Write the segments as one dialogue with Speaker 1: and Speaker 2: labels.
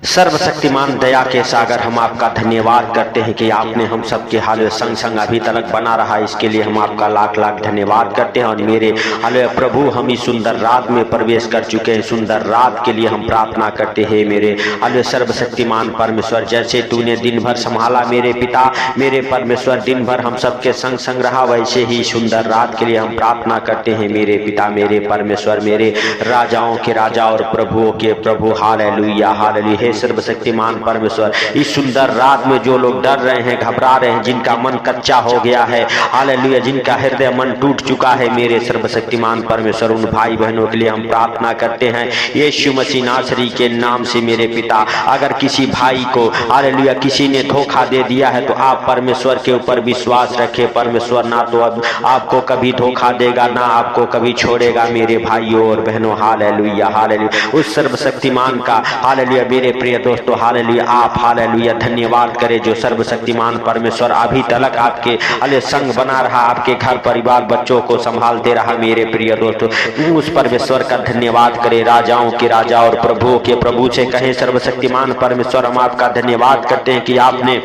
Speaker 1: सर्वशक्तिमान दया के सागर, हम आपका धन्यवाद करते हैं कि आपने हम सबके हाल संग संग अभी तक बना रहा। इसके लिए हम आपका लाख लाख धन्यवाद करते हैं। और मेरे हाल प्रभु, हम इस सुंदर रात में प्रवेश कर चुके हैं। सुंदर रात के लिए हम प्रार्थना करते हैं मेरे हाल सर्वशक्तिमान परमेश्वर। जैसे तूने दिन भर संभाला मेरे पिता, मेरे परमेश्वर, दिन भर हम सबके संग संग रहा, वैसे ही सुंदर रात के लिए हम प्रार्थना करते हैं मेरे पिता, मेरे परमेश्वर, मेरे राजाओं के राजा और प्रभुओं के प्रभु। Hallelujah hallelujah. हे सर्वशक्तिमान परमेश्वर, इस सुंदर रात में जो लोग डर रहे हैं, घबरा रहे हैं, जिनका मन कच्चा हो गया है, हालेलुया, जिनका हृदय मन टूट चुका है, मेरे सर्वशक्तिमान परमेश्वर, उन भाई बहनों के लिए हम प्रार्थना करते हैं यीशु मसीह नासरी के नाम से मेरे पिता। अगर किसी भाई को हालेलुया किसी ने धोखा दे दिया है तो आप परमेश्वर के ऊपर विश्वास रखें। परमेश्वर ना तो अब आपको कभी धोखा देगा, ना आपको कभी छोड़ेगा मेरे भाइयों और बहनों। Hallelujah hallelujah. उस सर्वशक्तिमान का हालेलुया मेरे प्रिय दोस्तों, हालेलुया आप हालेलुया धन्यवाद करें जो सर्वशक्तिमान परमेश्वर अभी तक आपके हाले संग बना रहा, आपके घर परिवार बच्चों को संभालते रहा मेरे प्रिय दोस्तों। उस परमेश्वर का धन्यवाद करें। राजाओं के राजा और प्रभुओं के प्रभु से कहें, सर्वशक्तिमान परमेश्वर, हम आपका धन्यवाद करते हैं कि आपने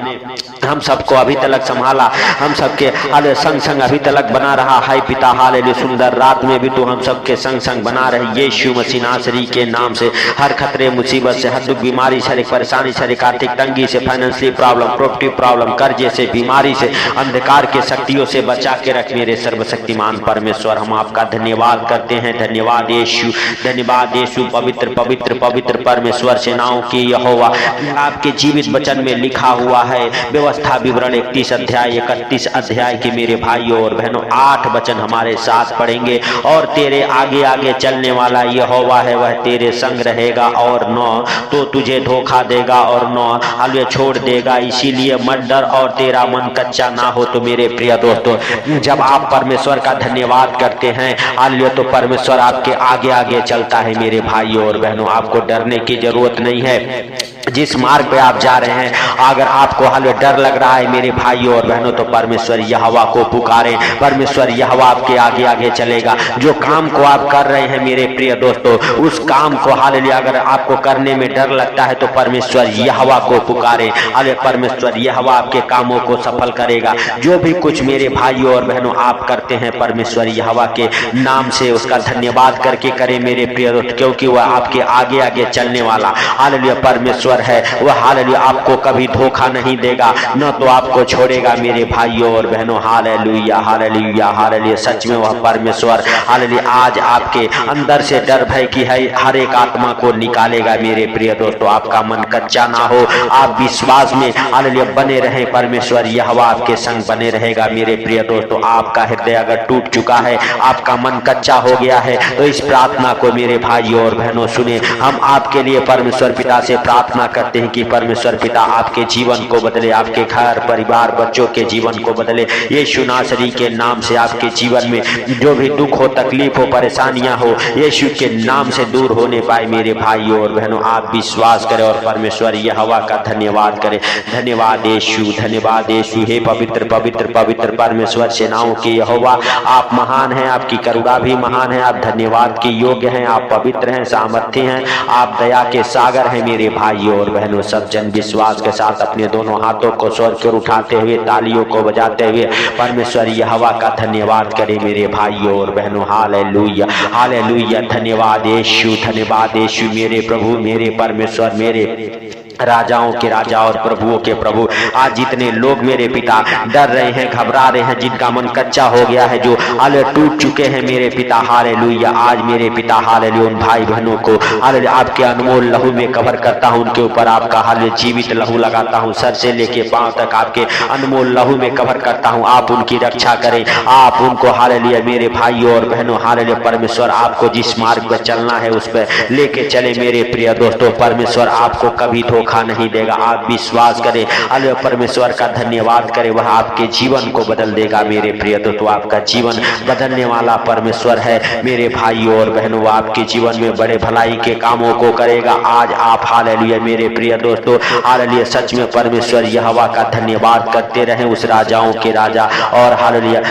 Speaker 1: हम सबको अभी तक संभाला, हम सबके हाले संग संग अभी तक बना रहा है पिता। हालेलुया। सुंदर रात में भी तो हम सबके संग संग बना रहे यीशु मसीह नासरी के नाम से। हर खतरे मुसीबत से, हर दुख बीमारी से, परेशानी से, आर्थिक तंगी से, फाइनेंशियल प्रॉब्लम, प्रॉपर्टी प्रॉब्लम, कर्जे से, बीमारी से, अंधकार के शक्तियों से बचा के रख मेरे सर्वशक्तिमान परमेश्वर। हम आपका धन्यवाद करते हैं। धन्यवाद यीशु, धन्यवाद यीशु। पवित्र पवित्र पवित्र परमेश्वर, सेनाओं की यहोवा, आपके जीवित वचन में लिखा हुआ है, व्यवस्था विवरण 31 अध्याय 31 अध्याय के मेरे भाइयों और बहनों 8 वचन हमारे साथ पढ़ेंगे। और तेरे आगे आगे चलने वाला यहोवा है, वह तेरे संग रहेगा, और न तो तुझे धोखा देगा, और न हालेलुया छोड़ देगा। इसीलिए मत डर और तेरा मन कच्चा ना हो। तो मेरे प्रिय दोस्तों, जब आप परमेश्वर का धन्यवाद करते हैं हालेलुया, तो परमेश्वर आपके आगे आगे चलता है मेरे भाइयों और बहनों। आपको डरने की जरूरत नहीं है। जिस मार्ग पे आप जा रहे हैं, अगर आपको हालेलुया डर लग रहा है मेरे भाइयों और बहनों, तो परमेश्वर यहोवा को पुकारें। परमेश्वर यहोवा आपके आगे आगे चलेगा। जो काम को आप कर रहे हैं मेरे प्रिय दोस्तों, उस काम को हालेलुया अगर आपको करने में डर लगता है तो परमेश्वर यहोवा को पुकारें। हालेलुया परमेश्वर यहोवा आपके कामों को सफल करेगा। जो भी कुछ मेरे भाइयों और बहनों आप करते हैं, परमेश्वर यहोवा के नाम से उसका धन्यवाद करके करें मेरे प्रिय दोस्त, क्योंकि वह आपके आगे आगे चलने वाला हालेलुया परमेश्वर है। वह हालेलुया आपको कभी धोखा नहीं देगा, न तो आपको छोड़ेगा मेरे भाइयों और बहनों। Hallelujah hallelujah hallelujah. सच में वह परमेश्वर हालेलुया आज आपके अंदर से डर भय की है हर एक आत्मा को निकालेगा मेरे प्रिय दोस्तों। आपका मन कच्चा ना हो, आप विश्वास में हालेलुया बने रहें। परमेश्वर यहोवा आपके संग बने रहेगा मेरे प्रिय दोस्तों। आपका हृदय अगर टूट चुका है, आपका मन कच्चा हो गया है, तो इस प्रार्थना को मेरे भाइयों और बहनों सुने। हम आपके लिए परमेश्वर पिता से प्रार्थना करते हैं कि परमेश्वर पिता आपके जीवन को बदले, आपके घर परिवार बच्चों के जीवन को बदले। यीशु नासरी के नाम से आपके जीवन में जो भी दुख हो, तकलीफ हो, परेशानियां हो, यीशु के नाम से दूर होने पाए मेरे भाइयों और बहनों। आप विश्वास करें और परमेश्वर यहोवा का धन्यवाद करें। धन्यवाद यीशु, धन्यवाद यीशु। हे पवित्र पवित्र पवित्र परमेश्वर, सेनाओं के यहोवा, आप महान हैं, आपकी करुणा भी महान है, आप धन्यवाद के योग्य हैं, आप पवित्र हैं, सामर्थ्य हैं, आप दया के सागर हैं मेरे भाइयों और बहनों। सब जन विश्वास के साथ अपने दोनों हाथों को स्वर की ओर उठाते हुए, तालियों को बजाते हुए परमेश्वर यहोवा का धन्यवाद करें मेरे भाइयों और बहनों। Hallelujah hallelujah. धन्यवाद यीशु, धन्यवाद यीशु। मेरे प्रभु, मेरे परमेश्वर, मेरे राजाओं के राजा और प्रभुओं के प्रभु, आज जितने लोग मेरे पिता डर रहे हैं, घबरा रहे हैं, जिनका मन कच्चा हो गया है, जो हालेलुया टूट चुके हैं मेरे पिता, हालेलुया आज मेरे पिता हालेलुया उन भाई बहनों को हालेलुया आपके अनमोल लहू में कवर करता हूं। उनके ऊपर आपका हालेलुया जीवित लहू लगाता हूं, सर से लेके पांव तक आपके अनमोल लहू में कवर करता हूं। आप उनकी रक्षा करें, आप उनको हालेलुया मेरे भाइयों और बहनों हालेलुया परमेश्वर आपको जिस मार्ग पर चलना है उस पर लेके चले मेरे प्रिय दोस्तों। परमेश्वर आपको कभी धोखा धोखा नहीं देगा। आप विश्वास करें, हालेलुया, परमेश्वर का धन्यवाद करें, वह आपके जीवन को बदल देगा मेरे प्रिय दोस्तों। आपका जीवन बदलने वाला परमेश्वर है मेरे भाइयों और बहनों। आपके जीवन में बड़े भलाई के कामों को करेगा। आज आप हालेलुया मेरे प्रिय दोस्तों, हालेलुया, सच में परमेश्वर यहोवा का धन्यवाद करते रहें, उस राजाओं के राजा और हालेलुया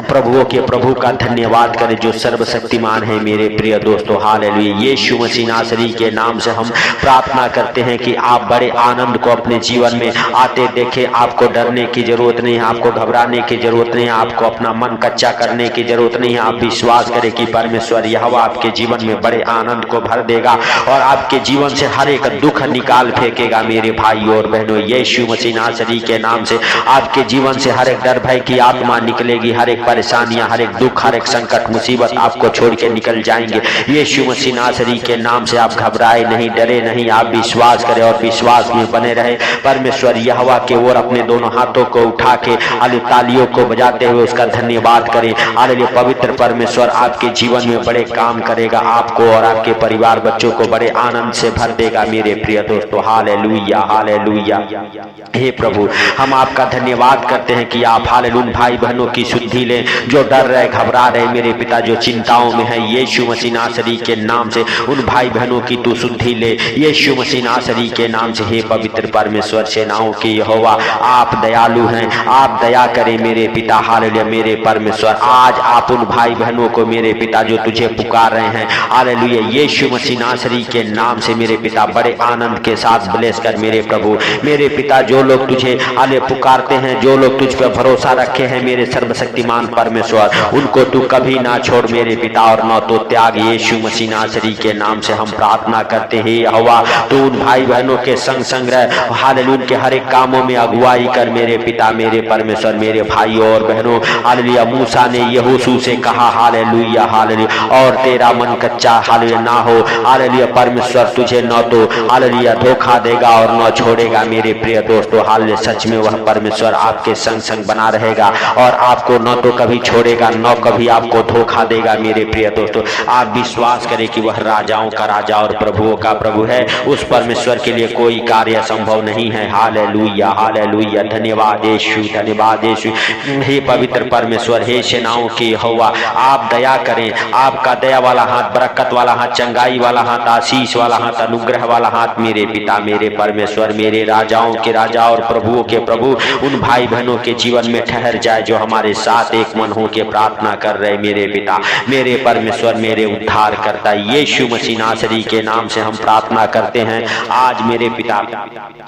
Speaker 1: प्रभुओं के प्रभु का धन्यवाद करें जो सर्वशक्तिमान है मेरे प्रिय दोस्तों। हालेलुया, यीशु मसीह नासरी के नाम से हम प्रार्थना करते हैं कि आप बड़े आनंद को अपने जीवन में आते देखें। आपको डरने की जरूरत नहीं है, आपको घबराने की जरूरत नहीं है, आपको अपना मन कच्चा करने की जरूरत नहीं है। आप विश्वास करें कि परमेश्वर यहोवा आपके जीवन में बड़े आनंद को भर देगा और आपके जीवन से हर एक दुख निकाल फेंकेगा मेरे भाइयों और बहनों। यीशु मसीह नासरी के नाम से आपके जीवन से हर एक डर भय की आत्मा निकलेगी, हर एक परेशानियां, हर एक दुख, हर एक संकट मुसीबत आपको छोड़ के निकल जाएंगे। यीशु मसीह नासरी के नाम से आप घबराए नहीं, डरे नहीं, आप विश्वास करें और विश्वास में बने रहे। परमेश्वर यहोवा के ओर अपने दोनों हाथों को उठा के हालेलुया तालियों को बजाते हुए उसका धन्यवाद करें। हालेलुया, पवित्र परमेश्वर आपके जीवन में बड़े काम करेगा, आपको और आपके परिवार बच्चों को बड़े आनंद से भर देगा मेरे प्रिय दोस्तों। Hallelujah, hallelujah. हे प्रभु, हम आपका धन्यवाद करते हैं कि आप हालेलुया भाई बहनों की शुद्धि लें जो डर रहे, घबरा रहे मेरे पिता, जो चिंताओं में है। यीशु मसीह नासरी के नाम से उन भाई बहनों की तू शुद्धि ले यीशु मसीह नासरी के नाम से। हे पवित्र परमेश्वर सेनाओं के यहोवा, आप दयालु हैं, आप दया करें मेरे पिता। हालेलुया मेरे परमेश्वर, आज आप उन भाई बहनों को मेरे पिता जो तुझे पुकार रहे हैं, हालेलुया यीशु मसीह नासरी के नाम से मेरे पिता बड़े आनंद के साथ ब्लेस कर मेरे प्रभु। मेरे पिता, जो लोग तुझे हालेलुया पुकारते हैं, जो लोग तुझ पर भरोसा रखे हैं मेरे सर्वशक्तिमान परमेश्वर, उनको तू कभी ना छोड़ मेरे पिता और न तो त्याग। यीशु मसीह नासरी के नाम से हम प्रार्थना करते हैं यहोवा, तू उन भाई बहनों के संग संग रह, हालेलुया उनके हर एक कामों में अगुवाई कर मेरे पिता मेरे परमेश्वर। मेरे भाइयों और बहनों, हालेलुया मूसा ने यहोशू से कहा हालेलुया हालेलुया, और तेरा मन कच्चा हालेलुया ना हो। हालेलुया परमेश्वर तुझे न तो हालेलुया धोखा देगा और न छोड़ेगा मेरे प्रिय दोस्तों। हालेलुया सच में वह परमेश्वर आपके संग संग बना रहेगा और आपको न तो कभी छोड़ेगा न कभी आपको धोखा देगा मेरे प्रिय दोस्तों। आप विश्वास करें कि वह राजाओं का राजा और प्रभुओं का प्रभु है। उस परमेश्वर के लिए कोई कार्य संभव नहीं है। हालेलुया हालेलुया, धन्यवाद यीशु, धन्यवाद यीशु। हे पवित्र परमेश्वर, हे सेनाओं के यहोवा, आप दया करें। आपका दया वाला हाथ, बरकत वाला हाथ, चंगाई वाला हाथ, आशीष वाला हाथ, अनुग्रह वाला हाथ मेरे पिता मेरे परमेश्वर, मेरे राजाओं के राजा और प्रभुओं के प्रभु उन भाई बहनों के जीवन में ठहर जाए जो हमारे साथ एक मन हो के प्रार्थना कर रहे मेरे पिता मेरे परमेश्वर, मेरे उद्धार करता यीशु मसीह नासरी के नाम से हम प्रार्थना करते हैं। आज मेरे पिता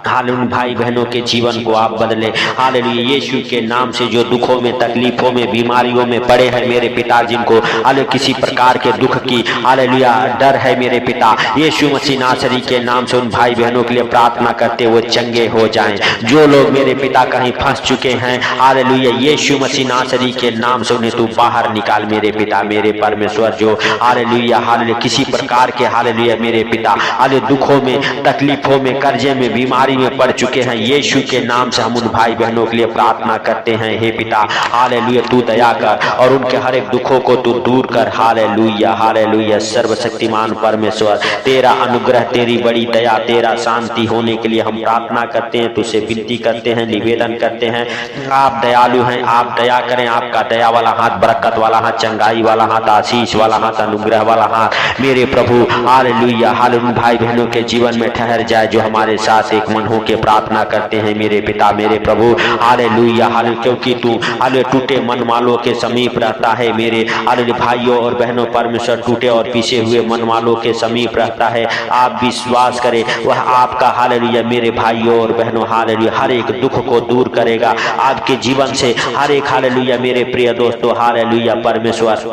Speaker 1: हालेलुया भाई बहनों के जीवन को आप बदले। हालेलुया यीशु के नाम से जो दुखों में, तकलीफों में, बीमारियों में पड़े हैं मेरे पिता, जिनको हालेलुया किसी प्रकार के दुख की हालेलुया डर है मेरे पिता, यीशु मसीह नासरी के नाम से उन भाई बहनों के लिए प्रार्थना करते वो चंगे हो जाएं। जो लोग मेरे पिता कहीं फंस चुके हैं, हालेलुया यीशु मसीह नासरी के नाम से उन्हें तू बाहर निकाल मेरे पिता मेरे परमेश्वर। जो हालेलुया हालेलुया किसी प्रकार के हालेलुया मेरे पिता हालेलुया दुखों में, तकलीफों में, कर्जे में, बीमारी में पड़ चुके हैं, यीशु के नाम से हम उन भाई बहनों के लिए प्रार्थना करते हैं। हे पिता हालेलुया तू दया कर और उनके हर एक दुखों को तू दूर कर। हालेलुया हालेलुया सर्वशक्तिमान परमेश्वर, तेरा अनुग्रह, तेरी बड़ी दया, तेरा शांति होने के लिए हम प्रार्थना करते हैं, तुझसे विनती करते हैं, निवेदन करते हैं। आप दयालु हैं, आप दया करें। आपका दया वाला हाथ, बरकत वाला हाथ, चंगाई वाला हाथ, आशीष वाला हाथ, अनुग्रह वाला हाथ मेरे प्रभु हालेलुया हालेलुया भाई बहनों के जीवन में ठहर जाए जो हमारे साथ एक मन हो के प्रार्थना करते हैं मेरे पिता मेरे प्रभु। हालेलुया हालेलुया, क्योंकि तू हालेलुया टूटे मन वालों के समीप रहता है मेरे हालेलुया भाइयों और बहनों। परमेश्वर टूटे और पीछे हुए मन वालों के समीप रहता है। आप विश्वास करें, वह आपका हालेलुया मेरे भाइयों और बहनों हालेलुया हर एक दुख को दूर करेगा आपके जीवन से। हर एक हालेलुया मेरे प्रिय दोस्तों हालेलुया परमेश्वर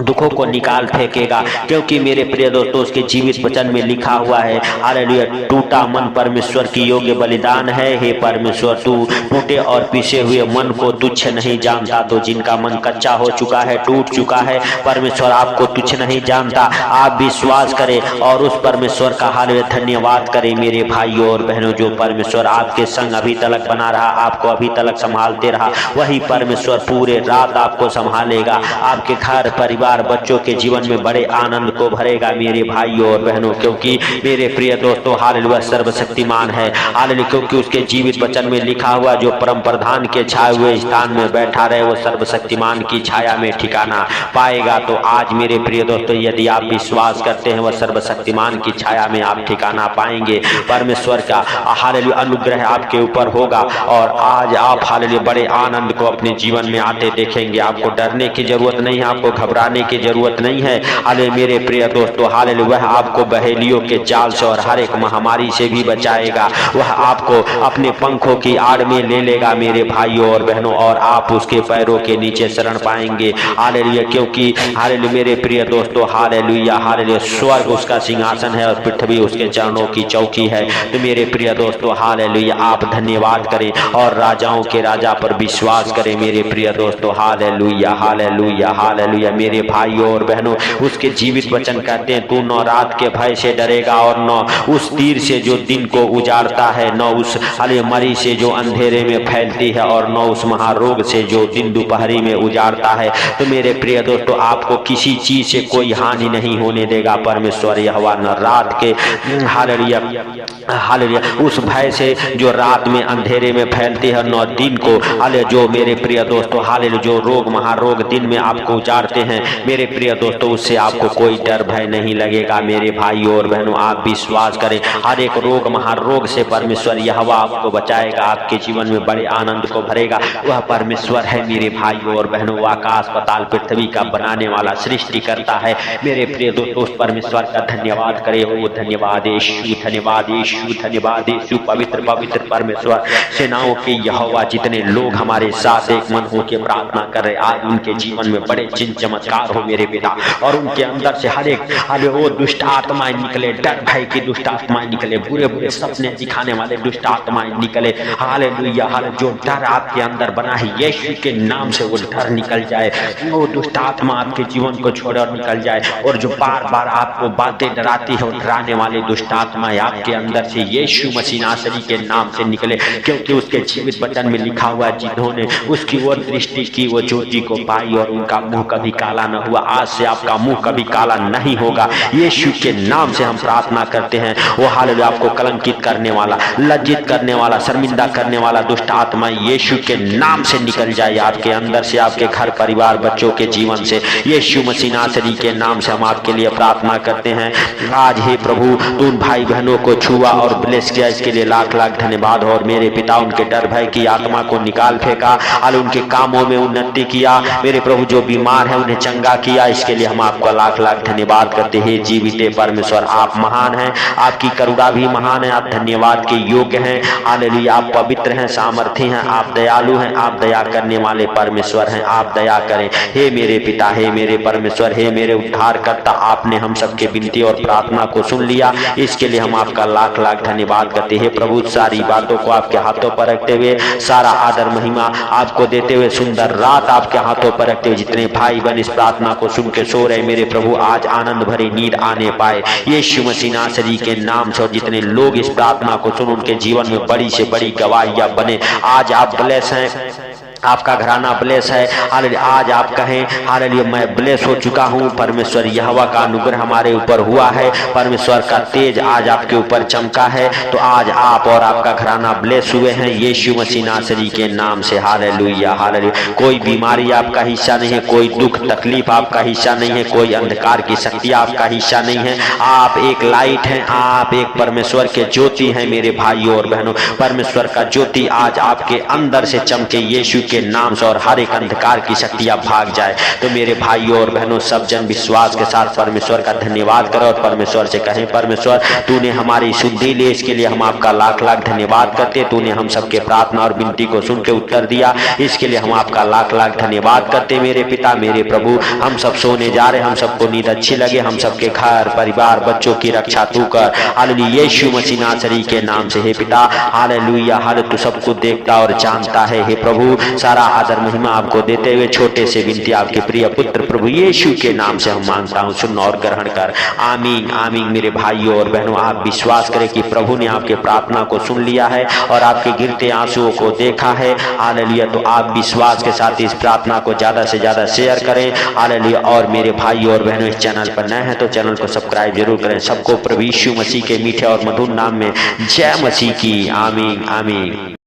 Speaker 1: दुखों को निकाल फेंकेगा, क्योंकि मेरे प्रिय दोस्तों उसके जीवित वचन में लिखा हुआ है हालेलुया टूटा मन परमेश्वर की योग्य बलिदान है। हे परमेश्वर तू टूटे और पीछे हुए मन को तुच्छ नहीं जानता। तो जिनका मन कच्चा हो चुका है, टूट चुका है, परमेश्वर आपको तुच्छ नहीं जानता। आप विश्वास करें और उस परमेश्वर का हालेलुया धन्यवाद करें मेरे भाइयों और बहनों। जो परमेश्वर आपके संग अभी तक बना रहा, आपको अभी तक संभालते रहा, वही परमेश्वर पूरे रात आपको संभालेगा। आपके घर परिवार बच्चों के जीवन में बड़े आनंद को भरेगा मेरे भाइयों और बहनों, क्योंकि मेरे प्रिय दोस्तों हालेलुया सर्वशक्तिमान है। हालेलुया, क्योंकि उसके जीवित वचन में लिखा हुआ जो परम प्रधान के छाए हुए स्थान में बैठा रहे वो सर्वशक्तिमान की छाया में ठिकाना पाएगा। तो आज मेरे प्रिय दोस्तों, यदि आप विश्वास करते हैं वह सर्वशक्तिमान की छाया में आप ठिकाना पाएंगे। परमेश्वर का हालेलुया अनुग्रह आपके ऊपर होगा और आज आप हालेलुया बड़े आनंद को अपने जीवन में आते देखेंगे। आपको डरने की जरूरत नहीं है, आपको घबराने की जरूरत नहीं है। हालेलुया मेरे प्रिय दोस्तों, हालेलुया वह आपको बहेलियों के जाल से और हर एक महामारी से भी बचाएगा। वह आपको अपने पंखों की आड़ में ले लेगा मेरे भाइयों और बहनों, और आप उसके पैरों के नीचे शरण पाएंगे। हालेलुया, क्योंकि हालेलुया मेरे प्रिय दोस्तों, हालेलुया हालेलुया स्वर्ग उसका सिंहासन है और पृथ्वी उसके चरणों की चौकी है। तो मेरे प्रिय दोस्तों, हालेलुया आप धन्यवाद करें और राजाओं के राजा पर विश्वास करें मेरे प्रिय दोस्तों। हालेलुया हालेलुया हालेलुया मेरे भाइयों और बहनों, उसके जीवित वचन कहते हैं, तू न रात के भय से डरेगा और न उस तीर से जो दिन को उजाड़ता है, न उस मरी से जो अंधेरे में फैलती है, और न उस महारोग से जो दिन दोपहरी में उजाड़ता है। तो मेरे प्रिय दोस्तों, आपको किसी चीज से कोई हानि नहीं होने देगा परमेश्वर यहोवा। न रात के हालेलुया हालेलुया उस भय से जो रात में अंधेरे में फैलती है, न दिन को हालेलुया जो मेरे प्रिय दोस्तों हालेलुया जो रोग महारोग दिन में आपको उजाड़ते हैं मेरे प्रिय दोस्तों, उससे आपको कोई डर भय नहीं लगेगा। मेरे भाइयों और बहनों, आप विश्वास करें, हर एक रोग महारोग से परमेश्वर यहोवा आपको बचाएगा, आपके जीवन में बड़े आनंद को भरेगा। वह परमेश्वर है मेरे भाइयों और बहनों, आकाश पाताल पृथ्वी का बनाने वाला सृष्टि करता है। मेरे प्रिय दोस्तों, उस परमेश्वर का धन्यवाद करें। ओ धन्यवाद यीशु, धन्यवाद यीशु, धन्यवाद यीशु। पवित्र पवित्र परमेश्वर, सेनाओं के यहोवा, जितने लोग हमारे साथ एक मन होकर प्रार्थना कर रहे, आज उनके जीवन में बड़े चिन्ह चमत्कार हो मेरे पिता, और उनके अंदर से हर एक वो दुष्ट आत्माएं निकले, डर भय की दुष्ट आत्माएं निकले, बुरे बुरे सपने दिखाने वाले दुष्ट आत्माएं निकले। हालेलुया हालेलुया, जो डर आपके अंदर बना है यीशु के नाम से वो डर निकल जाए, वो दुष्ट आत्मा आपके जीवन को छोड़े और निकल जाए। और जो बार बार आपको बातें डराती है और डराने वाली दुष्ट आत्माएं आपके अंदर से यीशु मसीह नासरी के नाम से निकले, क्योंकि उसके जीवित वचन में लिखा हुआ, जिन्होंने उसकी ओर दृष्टि की वो ज्योति को पाई और उनका मुंह कभी काला न हुआ। आज से आपका मुंह कभी काला नहीं होगा। यीशु के नाम से हम प्रार्थना करते हैं। वो हालेलुया आपको कलंकित करने वाला, लज्जित करने वाला, शर्मिंदा करने वाला दुष्ट आत्मा यीशु के नाम से निकल जाए आपके अंदर से, आपके घर परिवार बच्चों के जीवन से। यीशु मसीह नासरी के नाम से हम आपके लिए प्रार्थना करते हैं। आज हे प्रभु, तू भाई बहनों को छुआ और ब्लेस किया, इसके लिए लाख लाख धन्यवाद। और मेरे पिता, उनके डर भय की आत्मा को निकाल फेंका, उनके कामों में उन्नति किया। मेरे प्रभु, जो बीमार है उन्हें चंगा किया, इसके लिए हम आपका लाख लाख धन्यवाद करते हैं। जीवित परमेश्वर, आप महान हैं, आपकी करुणा भी महान है, आप धन्यवाद के योग्य हैं। हालेलुया, आप पवित्र हैं, सामर्थी हैं, आप दयालु हैं, आप दया करने वाले परमेश्वर हैं, आप दया करें। हे मेरे पिता, हे मेरे परमेश्वर, हे मेरे उद्धारकर्ता, आपने हम सबके विनती और प्रार्थना को सुन लिया, इसके लिए हम आपका लाख लाख धन्यवाद करते हैं। प्रभु, सारी बातों को आपके हाथों पर रखते हुए, सारा आदर महिमा आपको देते हुए, सुंदर रात आपके हाथों पर रखते हुए, जितने भाई बहन इस प्रार्थना को सुन के सो रहे मेरे प्रभु, आज आनंद भरी नींद आने पाए यीशु मसीह नासरी के नाम से। और जितने लोग इस प्रार्थना को सुन, उनके जीवन में बड़ी से बड़ी गवाहियां बने। आज आप ब्लेस हैं, आपका घराना ब्लेस है। हालेलुया, आज आप कहें हालेलुया, मैं ब्लेस हो चुका हूँ। परमेश्वर यहोवा का अनुग्रह हमारे ऊपर हुआ है, परमेश्वर का तेज आज आपके ऊपर चमका है। तो आज आप और आपका घराना ब्लेस हुए हैं यीशु मसीह नासरी के नाम से। हालेलुया हालेलुया, कोई बीमारी आपका हिस्सा नहीं है, कोई दुख तकलीफ आपका हिस्सा नहीं है, कोई अंधकार की शक्ति आपका हिस्सा नहीं है। आप एक लाइट हैं, आप एक परमेश्वर के ज्योति हैं मेरे भाइयों और बहनों। परमेश्वर का ज्योति आज आपके अंदर से चमके यीशु के नाम से, और हर एक अंधकार की शक्तियां भाग जाए। तो मेरे भाइयों और बहनों, सब जन विश्वास के साथ परमेश्वर का धन्यवाद करो और परमेश्वर से कहें, परमेश्वर तूने हमारी शुद्धि ली, इसके लिए हम आपका लाख लाख धन्यवाद करते। तूने हम सबके प्रार्थना और विनती को सुन के उत्तर दिया, इसके लिए हम आपका लाख लाख धन्यवाद करते। मेरे पिता, मेरे प्रभु, हम सब सोने जा रहे, हम सबको नींद अच्छी लगे, हम सबके घर परिवार बच्चों की रक्षा तू कर। हालेलुया, यीशु मसीह नासरी के नाम से। हे पिता, हालेलुया हालेलुया, तू सब कुछ देखता और जानता है। हे प्रभु, सारा आदर महिमा आपको देते हुए छोटे से विनती आपके प्रिय पुत्र प्रभु यीशु के नाम से हम मांगता हूँ, सुन और ग्रहण कर। आमीन आमीन। मेरे भाइयों और बहनों, आप विश्वास करें कि प्रभु ने आपके प्रार्थना को सुन लिया है और आपके गिरते आंसुओं को देखा है। हालेलुया। तो आप विश्वास के साथ इस प्रार्थना को ज्यादा से ज्यादा शेयर करें। हालेलुया। और मेरे भाइयों और बहनों, इस चैनल पर नए हैं तो चैनल को सब्सक्राइब जरूर करें। सबको प्रभु यीशु मसीह के मीठे और मधुर नाम में जय मसीह की। आमीन आमीन।